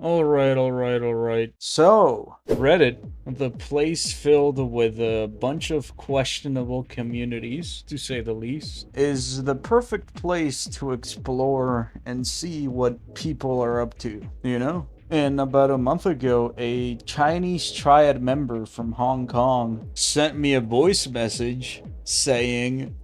Alright. So, Reddit, the place filled with a bunch of questionable communities, to say the least, is the perfect place to explore and see what people are up to, you know? And about a month ago, a Chinese triad member from Hong Kong sent me a voice message saying,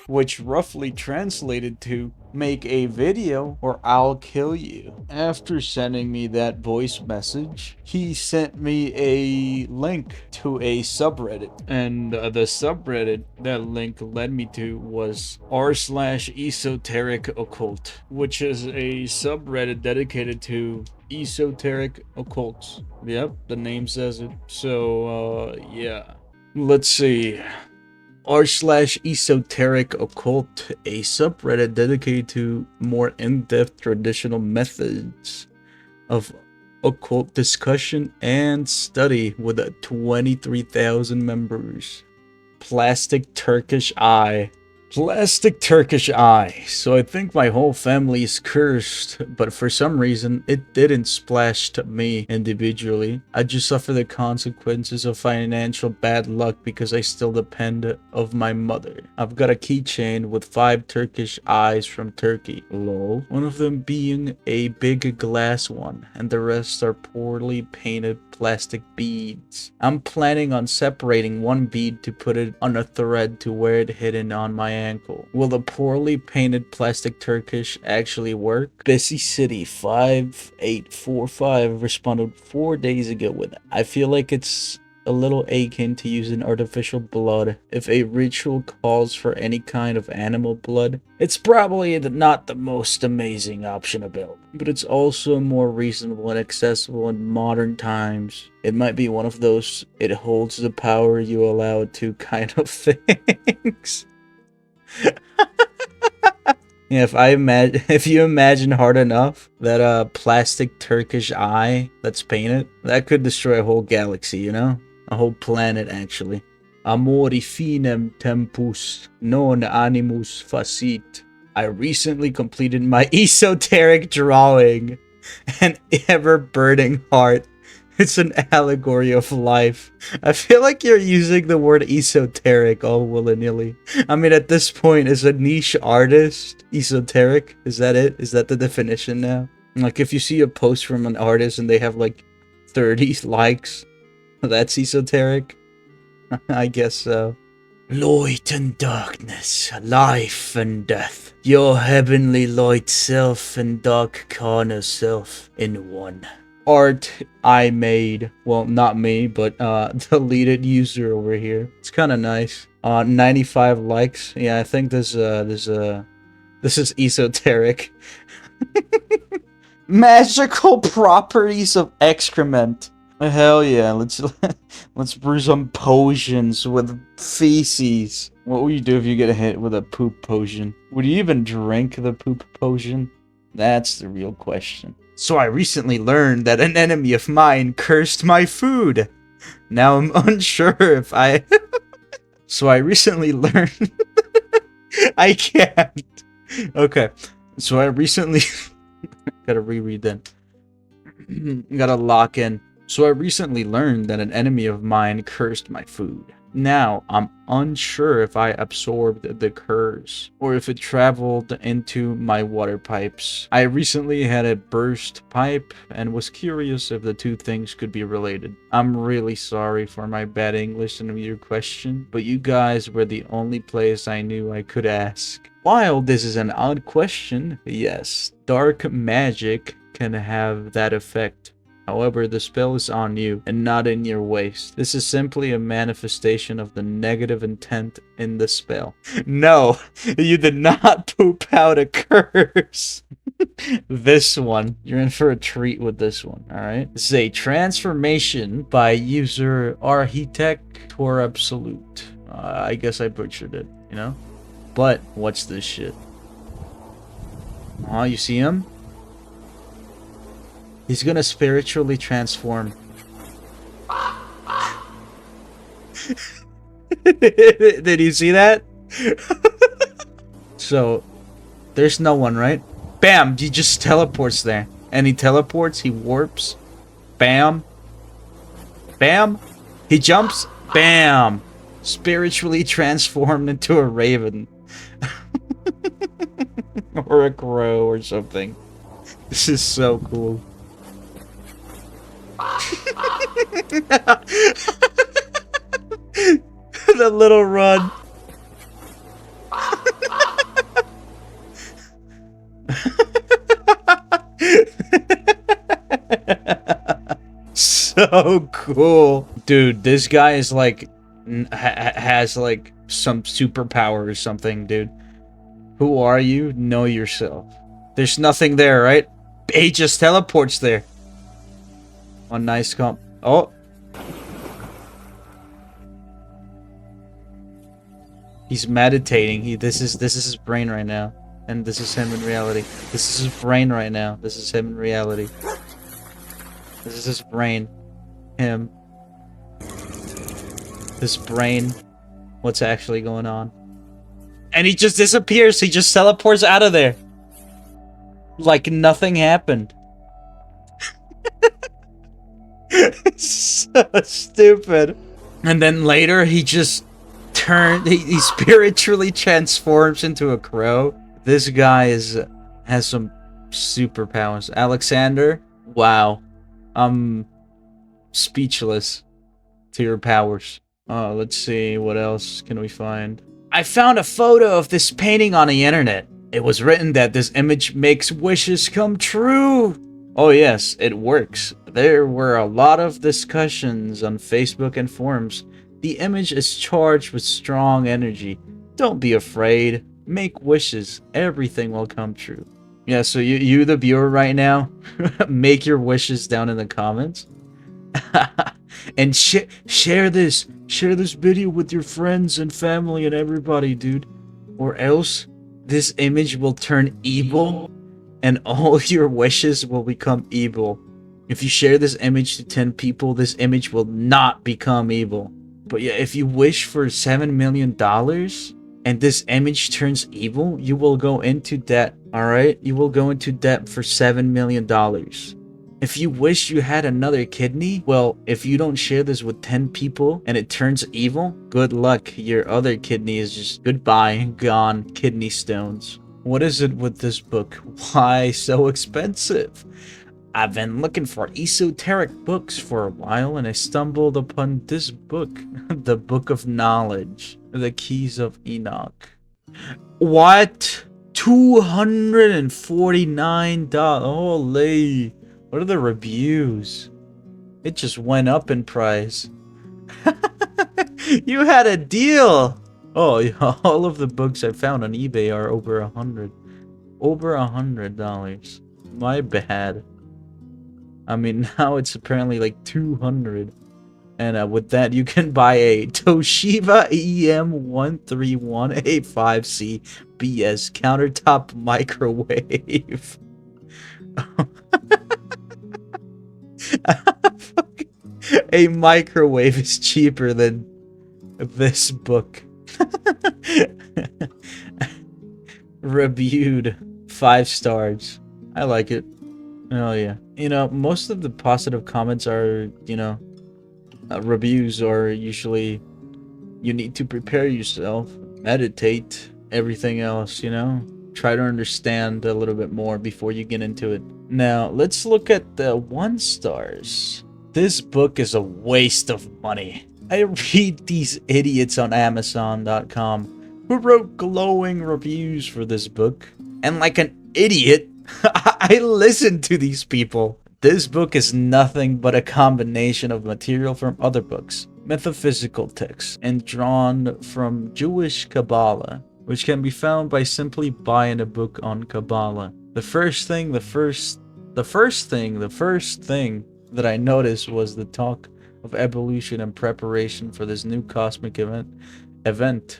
which roughly translated to, make a video or I'll kill you. After sending me that voice message, he sent me a link to a subreddit. And the subreddit that link led me to was r/Esoteric Occult, which is a subreddit dedicated to esoteric occults. Yep, the name says it. So, yeah. Let's see. r/Esoteric Occult, a subreddit dedicated to more in-depth traditional methods of occult discussion and study with 23,000 members. Plastic Turkish eye. Plastic Turkish eye. So I think my whole family is cursed, but for some reason it didn't splash to me individually. I just suffer the consequences of financial bad luck because I still depend of my mother. I've got a keychain with 5 Turkish eyes from Turkey. Lol. One of them being a big glass one, and the rest are poorly painted plastic beads. I'm planning on separating one bead to put it on a thread to wear it hidden on my ankle. Will the poorly painted plastic Turkish actually work? Busy City 5845 responded 4 days ago with it. I feel like it's a little akin to using artificial blood. If a ritual calls for any kind of animal blood, it's probably not the most amazing option available, but it's also more reasonable and accessible in modern times. It might be one of those it holds the power you allow it to kind of things. Yeah, if you imagine hard enough that a plastic Turkish eye that's painted, that could destroy a whole galaxy, you know? A whole planet, actually. Amori finem tempus, non animus facit. I recently completed my esoteric drawing. An ever-burning heart. It's an allegory of life. I feel like you're using the word esoteric all willy-nilly. I mean, at this point, is a niche artist esoteric? Is that it? Is that the definition now? Like, if you see a post from an artist and they have, like, 30 likes, that's esoteric? I guess so. Light and darkness, life and death. Your heavenly light self and dark carnal self in one. Art I made. Well, not me, but deleted user over here. It's kind of nice. 95 likes. Yeah, I think this is esoteric. Magical properties of excrement. Hell yeah, let's brew some potions with feces. What would you do if you get hit with a poop potion? Would you even drink the poop potion? That's the real question. So I recently learned that an enemy of mine cursed my food. Now I'm unsure if I... So I recently learned... I can't. Okay. So I recently... Gotta reread that. Gotta lock in. So I recently learned that an enemy of mine cursed my food. Now, I'm unsure if I absorbed the curse, or if it traveled into my water pipes. I recently had a burst pipe, and was curious if the two things could be related. I'm really sorry for my bad English and your question, but you guys were the only place I knew I could ask. While this is an odd question, yes, dark magic can have that effect. However, the spell is on you and not in your waist. This is simply a manifestation of the negative intent in the spell. No, you did not poop out a curse. This one, you're in for a treat with this one, alright? This is a transformation by user Architector Absolute. I guess I butchered it, you know? But, what's this shit? Oh, you see him? He's gonna spiritually transform. Did you see that? So, there's no one, right? Bam! He just teleports there. And he teleports, he warps. Bam. Bam. He jumps. Bam. Spiritually transformed into a raven. Or a crow or something. This is so cool. The little run. So cool. Dude, this guy is like has like some superpower or something, dude. Who are you? Know yourself. There's nothing there, right? He just teleports there. Oh, nice comp. Oh. He's meditating. This is his brain right now. And this is him in reality. This is his brain right now. This is him in reality. This is his brain. Him. This brain. What's actually going on? And he just disappears. He just teleports out of there. Like nothing happened. So stupid. And then later he just he spiritually transforms into a crow. This guy has some superpowers. Alexander, wow. I'm speechless to your powers. Let's see, what else can we find? I found a photo of this painting on the internet. It was written that this image makes wishes come true. Oh yes, it works. There were a lot of discussions on Facebook and forums. The image is charged with strong energy. Don't be afraid. Make wishes. Everything will come true. Yeah, so you the viewer right now, make your wishes down in the comments. And share this video with your friends and family and everybody, dude. Or else this image will turn evil and all your wishes will become evil. If you share this image to 10 people, this image will not become evil. But yeah, if you wish for $7 million and this image turns evil, you will go into debt, alright? You will go into debt for $7 million. If you wish you had another kidney, well, if you don't share this with 10 people and it turns evil, good luck. Your other kidney is just goodbye, gone, kidney stones. What is it with this book? Why so expensive? I've been looking for esoteric books for a while and I stumbled upon this book, the Book of Knowledge, the Keys of Enoch. What? $249. Holy. What are the reviews? It just went up in price. You had a deal. Oh, all of the books I found on eBay are over $100. Over $100. My bad. I mean, now it's apparently like 200. And with that, you can buy a Toshiba EM131A5C BS countertop microwave. A microwave is cheaper than this book. Reviewed 5 stars. I like it. Oh yeah. You know, most of the positive comments are, you know, reviews are usually you need to prepare yourself, meditate, everything else, you know? Try to understand a little bit more before you get into it. Now, let's look at the 1 stars. This book is a waste of money. I read these idiots on Amazon.com who wrote glowing reviews for this book. And like an idiot, I listen to these people. This book is nothing but a combination of material from other books, metaphysical texts, and drawn from Jewish Kabbalah, which can be found by simply buying a book on Kabbalah. The first thing that I noticed was the talk of evolution and preparation for this new cosmic event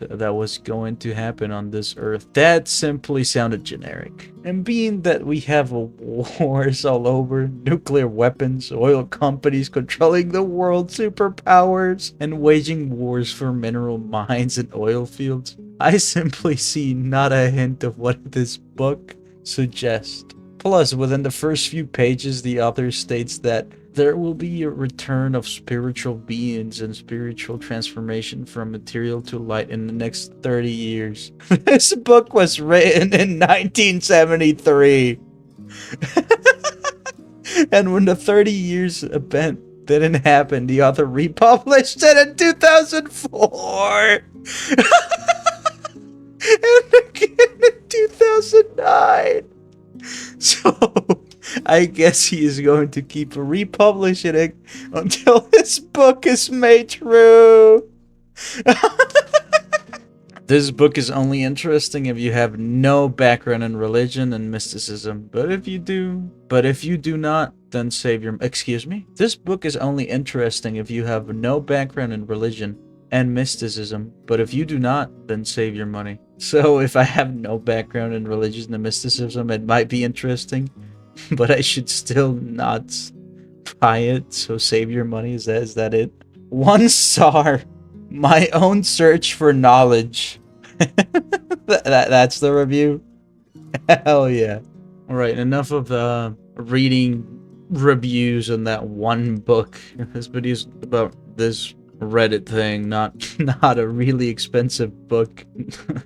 that was going to happen on this earth. That simply sounded generic. And being that we have wars all over, nuclear weapons, oil companies controlling the world, superpowers, and waging wars for mineral mines and oil fields, I simply see not a hint of what this book suggest. Plus, within the first few pages, the author states that there will be a return of spiritual beings and spiritual transformation from material to light in the next 30 years. This book was written in 1973. And when the 30 years event didn't happen, the author republished it in 2004. And again in 2009. So, I guess he is going to keep republishing it until his book is made true. This book is only interesting if you have no background in religion and mysticism. But if you do not, then save your... Excuse me? This book is only interesting if you have no background in religion and mysticism. But if you do not, then save your money. So if I have no background in religion and mysticism, it might be interesting. But I should still not buy it. So save your money. Is that it? 1 star. My own search for knowledge. That's the review. Hell yeah. Alright, enough of the reading reviews on that one book. This video's about this Reddit thing, not a really expensive book.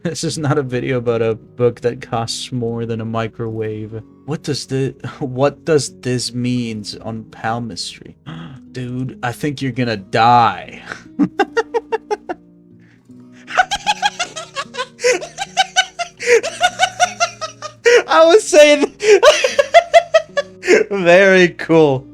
This is not a video about a book that costs more than a microwave. What does this means on palmistry? Dude, I think you're gonna die. I was saying very cool.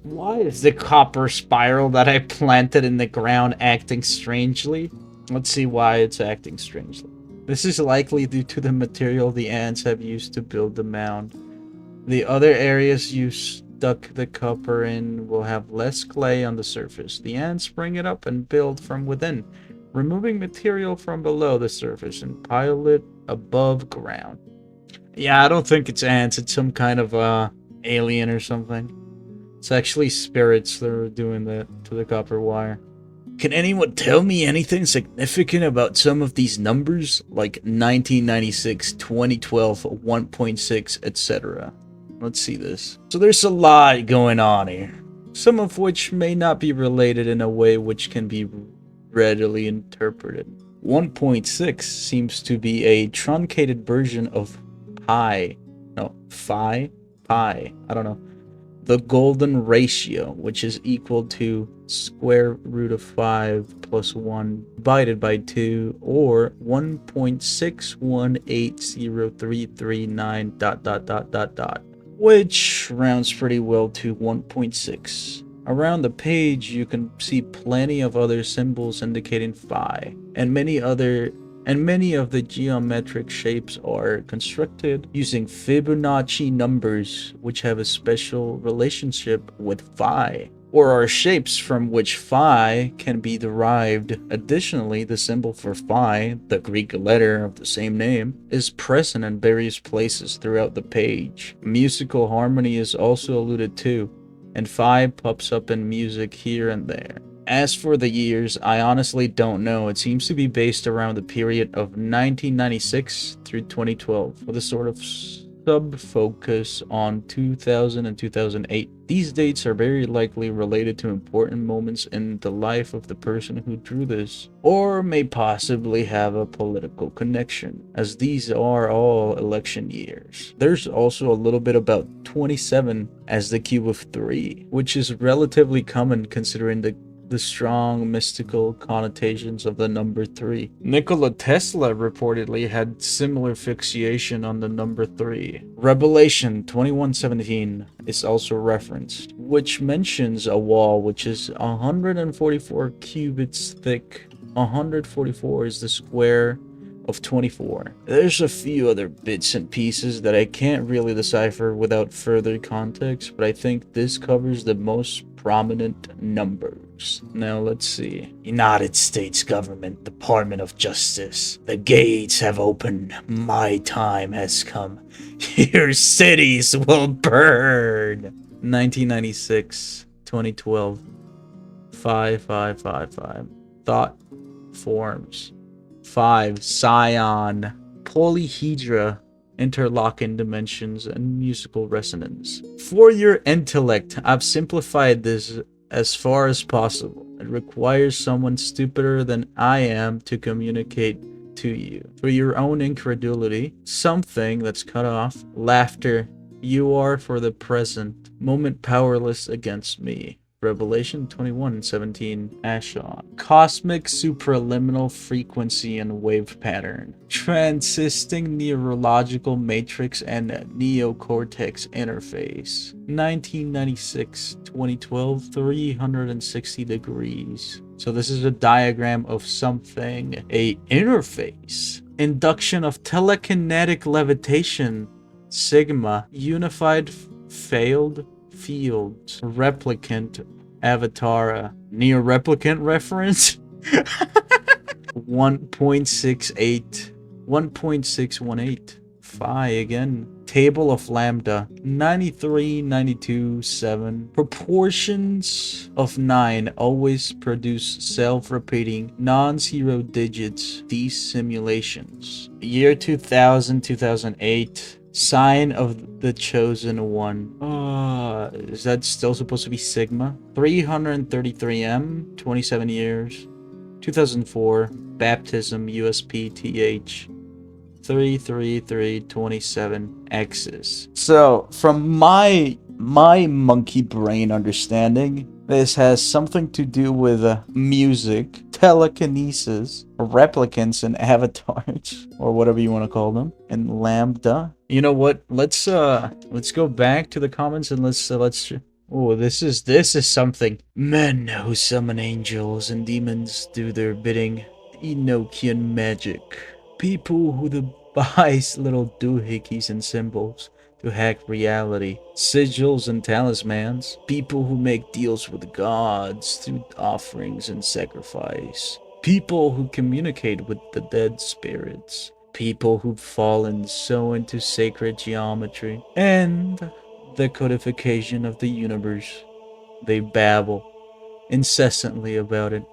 Why is the copper spiral that I planted in the ground acting strangely? Let's see why it's acting strangely. This is likely due to the material the ants have used to build the mound. The other areas you stuck the copper in will have less clay on the surface. The ants bring it up and build from within, removing material from below the surface and pile it above ground. Yeah, I don't think it's ants. It's some kind of alien or something. It's actually spirits that are doing that to the copper wire. Can anyone tell me anything significant about some of these numbers? Like 1996, 2012, 1.6, etc. Let's see this. So there's a lot going on here. Some of which may not be related in a way which can be readily interpreted. 1.6 seems to be a truncated version of pi. No, phi? Pi. I don't know. The golden ratio, which is equal to square root of 5 plus 1 divided by 2, or 1.6180339 ... which rounds pretty well to 1.6. Around the page, you can see plenty of other symbols indicating phi, and many of the geometric shapes are constructed using Fibonacci numbers, which have a special relationship with phi, or are shapes from which phi can be derived. Additionally, the symbol for phi, the Greek letter of the same name, is present in various places throughout the page. Musical harmony is also alluded to, and phi pops up in music here and there. As for the years, I honestly don't know. It seems to be based around the period of 1996 through 2012, with a sort of sub-focus on 2000 and 2008. These dates are very likely related to important moments in the life of the person who drew this, or may possibly have a political connection, as these are all election years. There's also a little bit about 27 as the cube of 3, which is relatively common considering the strong mystical connotations of the number 3. Nikola Tesla reportedly had similar fixation on the number 3. Revelation 21:17 is also referenced, which mentions a wall which is 144 cubits thick. 144 is the square of 24. There's a few other bits and pieces that I can't really decipher without further context, but I think this covers the most prominent numbers. Now let's see. United States Government, Department of Justice. The gates have opened. My time has come. Your cities will burn. 1996, 2012. 5555. Thought forms. 5. Scion. polyhedra, interlocking dimensions, and musical resonance. For your intellect, I've simplified this as far as possible. It requires someone stupider than I am to communicate to you. For your own incredulity, something that's cut off, laughter, you are for the present moment powerless against me. Revelation 21:17 Ashon. Cosmic supraliminal frequency and wave pattern. Transisting neurological matrix and neocortex interface. 1996, 2012, 360 degrees. So this is a diagram of something. A interface. Induction of telekinetic levitation. Sigma. Unified failed fields. Replicant avatar. Neo-replicant reference? 1.68. 1.618. Phi again. Table of lambda. 93, 92, 7. Proportions of 9 always produce self-repeating non-zero digits. These simulations. Year 2000, 2008. Sign of the chosen one. Is that still supposed to be Sigma? 333M, 27 years. 2004, baptism, USPTH. 33327 X's. So, from my monkey brain understanding, this has something to do with music, telekinesis, replicants, and avatars, or whatever you want to call them, and lambda. You know what? Let's go back to the comments and let's. Oh, this is something. Men who summon angels and demons do their bidding. Enochian magic. People who devise little doohickeys and symbols to hack reality. Sigils and talismans. People who make deals with gods through offerings and sacrifice. People who communicate with the dead spirits. People who've fallen so into sacred geometry. And the codification of the universe. They babble incessantly about it,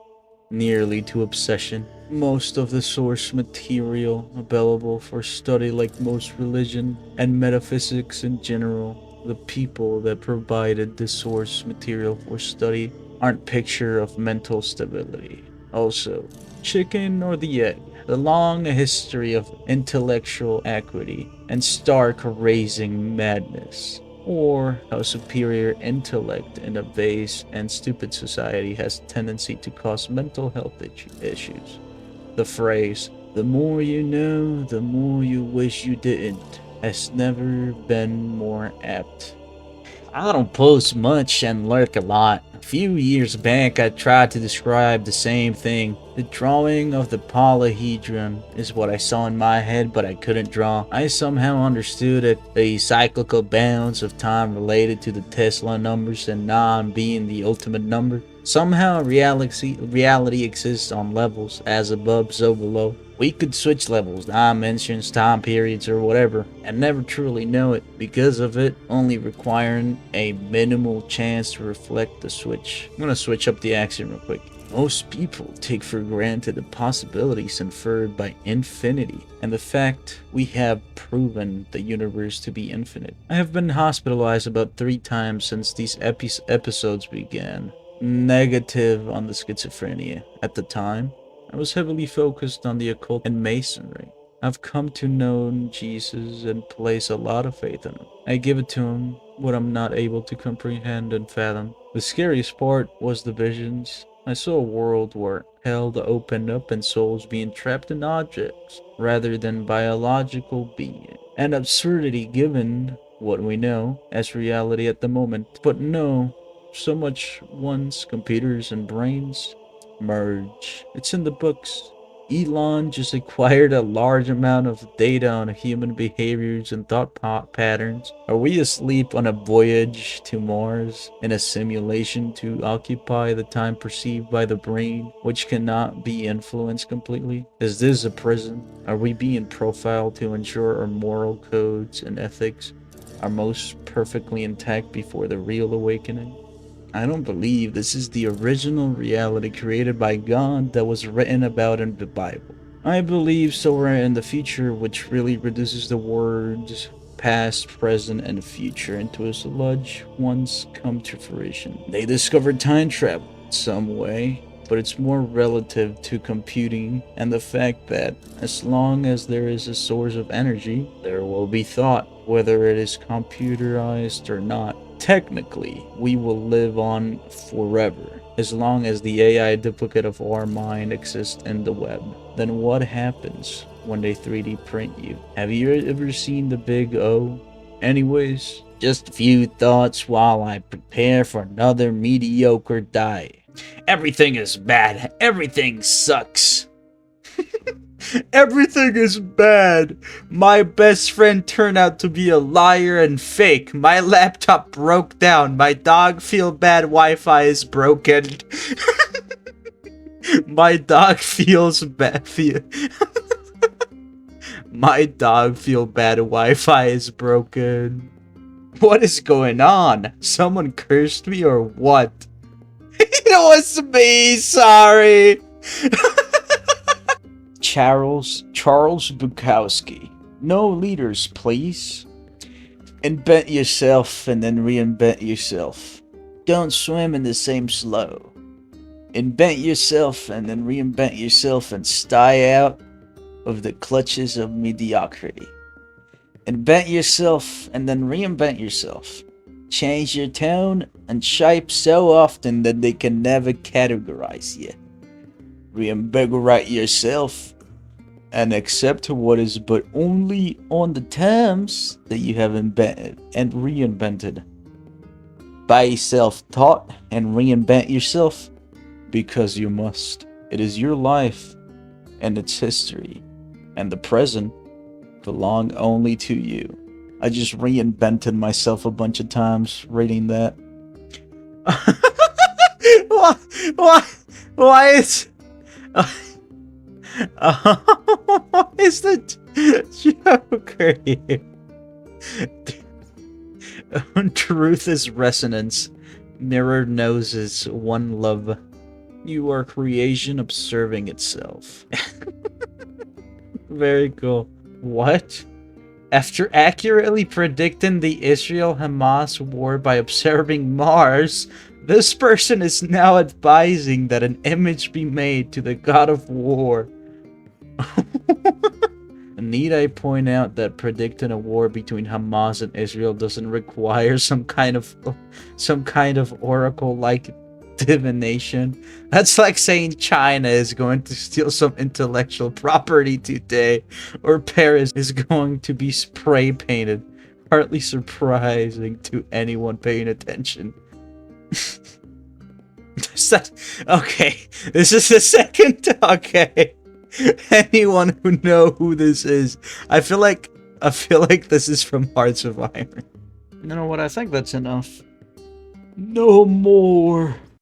nearly to obsession. Most of the source material available for study, like most religion and metaphysics in general, the people that provided the source material for study aren't picture of mental stability. Also, chicken or the egg, the long history of intellectual acuity and stark raising madness, or how superior intellect in a base and stupid society has tendency to cause mental health issues. The phrase, "the more you know, the more you wish you didn't," has never been more apt. I don't post much and lurk a lot. A few years back I tried to describe the same thing. The drawing of the polyhedron is what I saw in my head, but I couldn't draw. I somehow understood that the cyclical bounds of time related to the Tesla numbers and 9 being the ultimate number. Somehow reality exists on levels, as above, so below. We could switch levels, dimensions, time periods, or whatever, and never truly know it because of it only requiring a minimal chance to reflect the switch. I'm gonna switch up the accent real quick. Most people take for granted the possibilities inferred by infinity and the fact we have proven the universe to be infinite. I have been hospitalized about 3 times since these episodes began. Negative on the schizophrenia. At the time, I was heavily focused on the occult and masonry. I've come to know Jesus and place a lot of faith in him. I give it to him what I'm not able to comprehend and fathom. The scariest part was the visions. I saw a world where hell opened up and souls being trapped in objects rather than biological being. An absurdity given what we know as reality at the moment. But no, so much once computers and brains merge. It's in the books. Elon just acquired a large amount of data on human behaviors and thought patterns. Are we asleep on a voyage to Mars in a simulation to occupy the time perceived by the brain, which cannot be influenced completely? Is this a prison? Are we being profiled to ensure our moral codes and ethics are most perfectly intact before the real awakening? I don't believe this is the original reality created by God that was written about in the Bible. I believe somewhere in the future, which really reduces the words past, present, and future into a sludge once come to fruition. They discovered time travel in some way, but it's more relative to computing and the fact that as long as there is a source of energy, there will be thought, whether it is computerized or not. Technically, we will live on forever, as long as the AI duplicate of our mind exists in the web. Then what happens when they 3D print you? Have you ever seen the Big O? Anyways, just a few thoughts while I prepare for another mediocre die. Everything is bad. Everything sucks. Everything is bad. My best friend turned out to be a liar and fake. My laptop broke down. My dog feel bad. Wi-Fi is broken. My dog feels bad. My dog feel bad. Wi-Fi is broken. What is going on? Someone cursed me or what? It was me. Sorry. Charles Bukowski. No leaders, please. Invent yourself and then reinvent yourself. Don't swim in the same slough. Invent yourself and then reinvent yourself and stay out of the clutches of mediocrity. Invent yourself and then reinvent yourself. Change your tone and shape so often that they can never categorize you. Reinvigorate yourself and accept what is but only on the terms that you have invented and reinvented. Be self-taught and reinvent yourself because you must. It is your life and its history, and the present belong only to you. I just reinvented myself a bunch of times reading that. Why is... what is the Joker here? Truth is resonance. Mirror noses, one love. You are creation observing itself. Very cool. What? After accurately predicting the Israel-Hamas war by observing Mars, this person is now advising that an image be made to the god of war. Need I point out that predicting a war between Hamas and Israel doesn't require some kind of oracle-like divination? That's like saying China is going to steal some intellectual property today, or Paris is going to be spray painted. Hardly surprising to anyone paying attention. Okay, this is the second. Okay, anyone who know who this is, I feel like this is from Hearts of Iron. You know what? I think that's enough. No more.